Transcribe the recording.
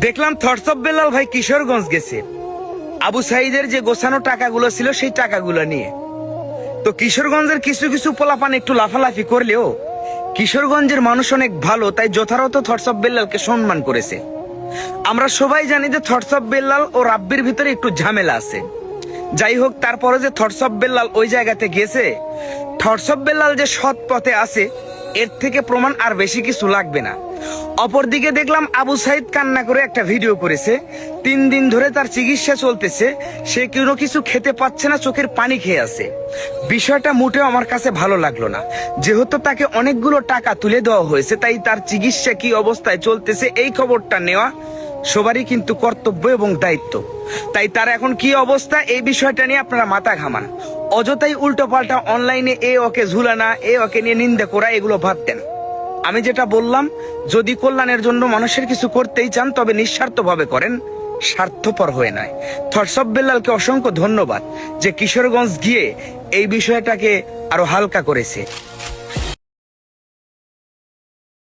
দেখলাম thoughts of Belal ভাই কিশোরগঞ্জ গেছে আবু সাইদের যে গোছানো টাকাগুলো ছিল সেই টাকাগুলো নিয়ে। তো কিশোরগঞ্জের কিছু কিছু পোলাপান একটু লাফালাফি করলেও কিশোরগঞ্জের মানুষ অনেক ভালো, তাই যথাযথ থটস অফ বেলালকে সম্মান করেছে। আমরা সবাই জানি যে থটস অফ বেলাল ও রাব্বির ভিতরে একটু ঝামেলা আছে। যাই হোক, তারপরে যে থটস অফ বেলাল ওই জায়গাতে গেছে, থটস অফ বেলাল যে সৎ পথে আছে এর থেকে প্রমাণ আর বেশি কিছু লাগবে না। অপরদিকে দেখলাম আবু সাইদ কান্না করে একটা ভিডিও করেছে। 3 দিন ধরে তার চিকিৎসা চলতেছে, সে কোনো কিছু খেতে পাচ্ছে না, চোখের পানি খেয়ে আছে। বিষয়টা মোটেও আমার কাছে ভালো লাগলো না। যেহেতু তাকে অনেকগুলো টাকা তুলে দেওয়া হয়েছে, তাই তার চিকিৎসা কি অবস্থায় চলতেছে এই খবরটা নেওয়া সবারই কিন্তু কর্তব্য এবং দায়িত্ব। তাই তার এখন কি অবস্থা এই বিষয়টা নিয়ে আপনারা মাথা ঘামান। অযথাই উল্টো পাল্টা অনলাইনে এ ওকে ঝুলানা, এ ওকে নিয়ে নিন্দা করা, এগুলো ভাবতেন। আমি যেটা বললাম, যদি কল্যাণের জন্য মানুষের কিছু করতেই চান তবে নিঃস্বার্থভাবে করেন, স্বার্থপর হয়ে নয়। থটস অফ বেলালকে অসংখ্য ধন্যবাদ যে কিশোরগঞ্জ গিয়ে এই বিষয়টাকে আরো হালকা করেছে।